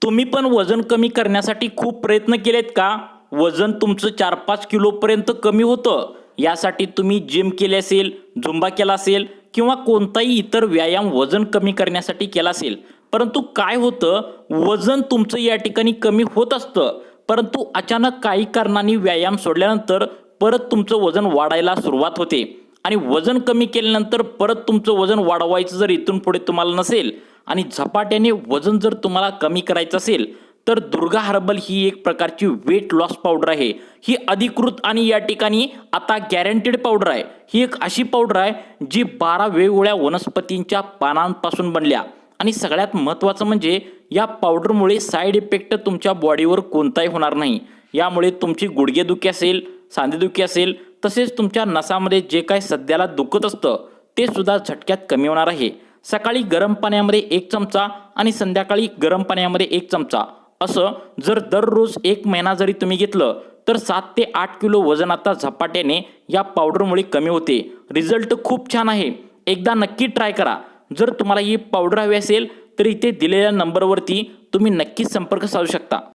तुम्ही पण वजन कमी करण्यासाठी खूप प्रयत्न केलेत का? वजन तुमचं 4-5 किलोपर्यंत कमी होतं. यासाठी तुम्ही जिम केले असेल, झुंबा केला असेल किंवा कोणताही इतर व्यायाम वजन कमी करण्यासाठी केला असेल. परंतु काय होतं, वजन तुमचं या ठिकाणी कमी होत असतं. परंतु अचानक काही कारणांनी व्यायाम सोडल्यानंतर परत तुमचं वजन वाढायला सुरुवात होते. आणि वजन कमी केल्यानंतर परत तुमचं वजन वाढवायचं जर इथून पुढे तुम्हाला नसेल आणि झपाट्याने वजन जर तुम्हाला कमी करायचं असेल, तर दुर्गा हर्बल ही एक प्रकारची वेट लॉस पावडर आहे. ही अधिकृत आणि या ठिकाणी आता गॅरंटेड पावडर आहे. ही एक अशी पावडर आहे जी 12 वेगवेगळ्या वनस्पतींच्या पानांपासून बनल्या आणि सगळ्यात महत्त्वाचं म्हणजे या पावडरमुळे साईड इफेक्ट तुमच्या बॉडीवर कोणताही होणार नाही. यामुळे तुमची गुडघेदुखी असेल, सांधेदुखी असेल, तसेच तुमच्या नसामध्ये जे काही सध्याला दुखत असतं ते सुद्धा झटक्यात कमी होणार आहे. सकाळी गरम पाण्यामध्ये 1 चमचा आणि संध्याकाळी गरम पाण्यामध्ये 1 चमचा असं जर दररोज 1 महिना जरी तुम्ही घेतलं तर 7 ते 8 किलो वजन आता झपाट्याने या पावडरमुळे कमी होते. रिझल्ट खूप छान आहे. एकदा नक्की ट्राय करा. जर तुम्हाला ही पावडर हवी असेल तर इथे दिलेल्या नंबरवरती तुम्ही नक्कीच संपर्क साधू शकता.